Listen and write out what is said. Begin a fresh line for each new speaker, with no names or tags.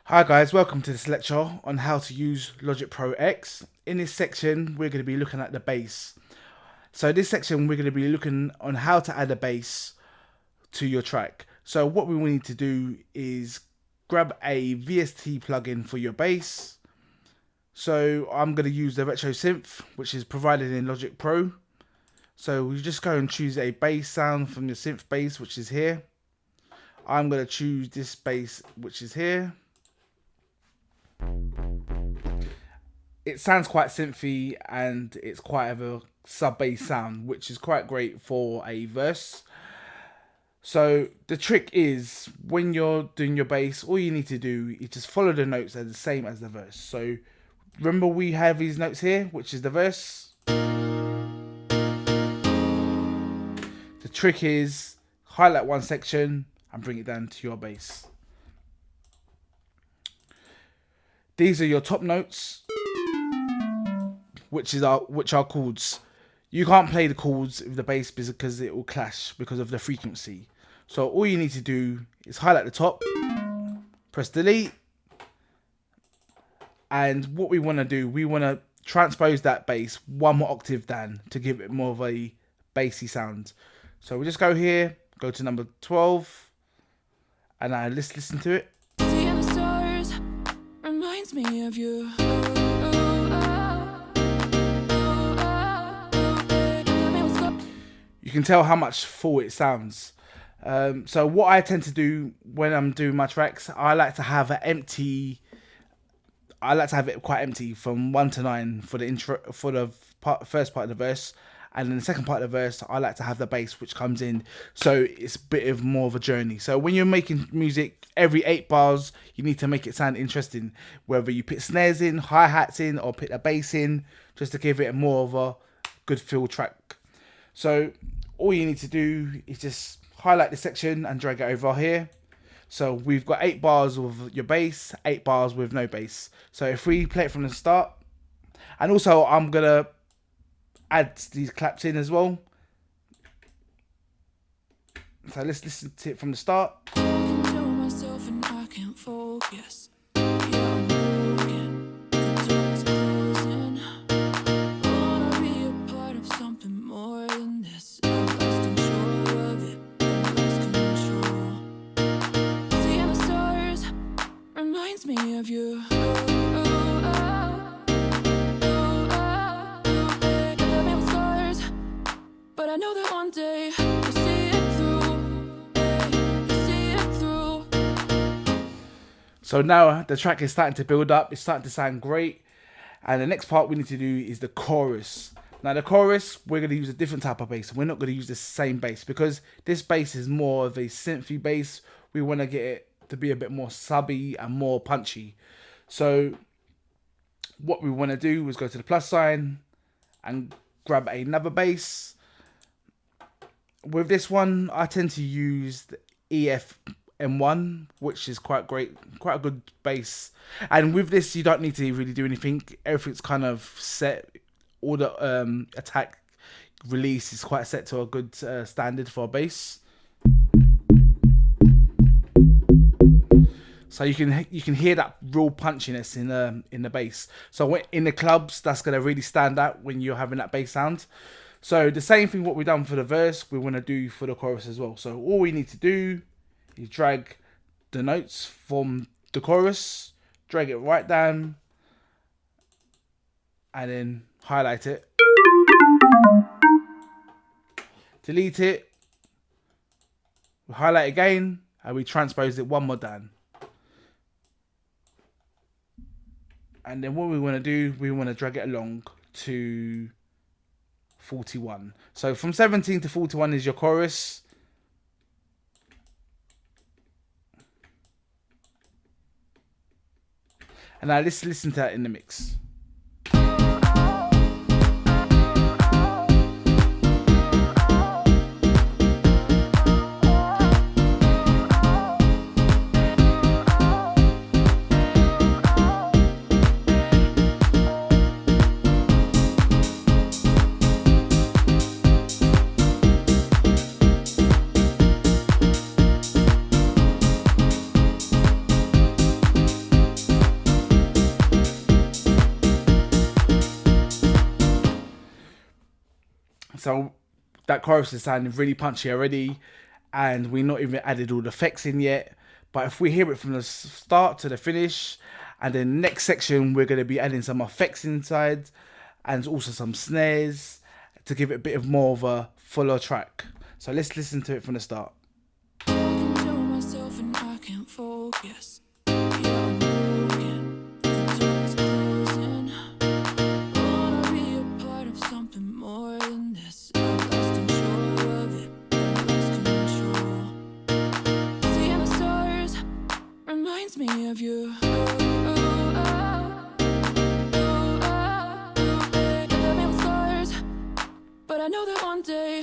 Hi guys, welcome to this lecture on how to use Logic Pro X. In this section, we're going to be looking at the bass. So this section, we're going to be looking on how to add a bass to your track. So what we will need to do is grab a VST plugin for your bass. So I'm going to use the Retro Synth, which is provided in Logic Pro. So we just go and choose a bass sound from your synth bass, which is here. I'm going to choose this bass, which is here. It sounds quite synthy and it's quite of a sub bass sound, which is quite great for a verse. So the trick is when you're doing your bass, all you need to do is just follow the notes as the same as the verse. So remember we have these notes here, which is the verse. The trick is highlight one section and bring it down to your bass. These are your top notes, which are chords. You can't play the chords with the bass because it will clash because of the frequency. So all you need to do is highlight the top, press delete, and what we want to do, we want to transpose that bass one more octave down to give it more of a bassy sound. So we just go here, go to number 12, and let's listen to it.
Seeing the stars reminds me of you.
You can tell how much full it sounds. So what I tend to do when I'm doing my tracks, I like to have it quite empty from 1 to 9 for the intro, for the first part of the verse, and then the second part of the verse, I like to have the bass which comes in, so it's a bit of more of a journey. So when you're making music, every 8 bars, you need to make it sound interesting. Whether you put snares in, hi-hats in, or put a bass in, just to give it more of a good feel track. So all you need to do is just highlight the section and drag it over here. So we've got 8 bars with your bass, 8 bars with no bass. So if we play it from the start, and also I'm gonna add these claps in as well. So let's listen to it from the start.
Talking to myself and I can't focus. Yeah, I'm broken. The door is closing. Wanna be a part of something more than this. I've lost control of it. I've lost control. Seeing the stars reminds me of you. But I know that one day you'll see it through.
So now the track is starting to build up, it's starting to sound great. And the next part we need to do is the chorus. Now the chorus, we're going to use a different type of bass. We're not going to use the same bass because this bass is more of a synthy bass. We want to get it to be a bit more subby and more punchy. So what we want to do is go to the plus sign and grab another bass. With this one, I tend to use the EF-M1, which is quite great, quite a good bass. And with this, you don't need to really do anything. Everything's kind of set. All the attack release is quite set to a good standard for a bass. So you can hear that real punchiness in the bass. So in the clubs, that's gonna really stand out when you're having that bass sound. So the same thing what we've done for the verse, we want to do for the chorus as well. So all we need to do is drag the notes from the chorus, drag it right down, and then highlight it. Delete it. We highlight again, and we transpose it one more down. And then what we want to do, we want to drag it along to 41. So from 17 to 41 is your chorus. And now let's listen to that in the mix. So that chorus is sounding really punchy already, and we're not even added all the effects in yet. But if we hear it from the start to the finish, and then next section we're going to be adding some effects inside, and also some snares to give it a bit of more of a fuller track. So let's listen to it from the start.
Talking to myself and I can't focus. Yeah, I'm broken. The door is closing. Wanna be a part of something more than this. I've lost control of it. I've lost control. Seeing the stars reminds me of you. But I know that one day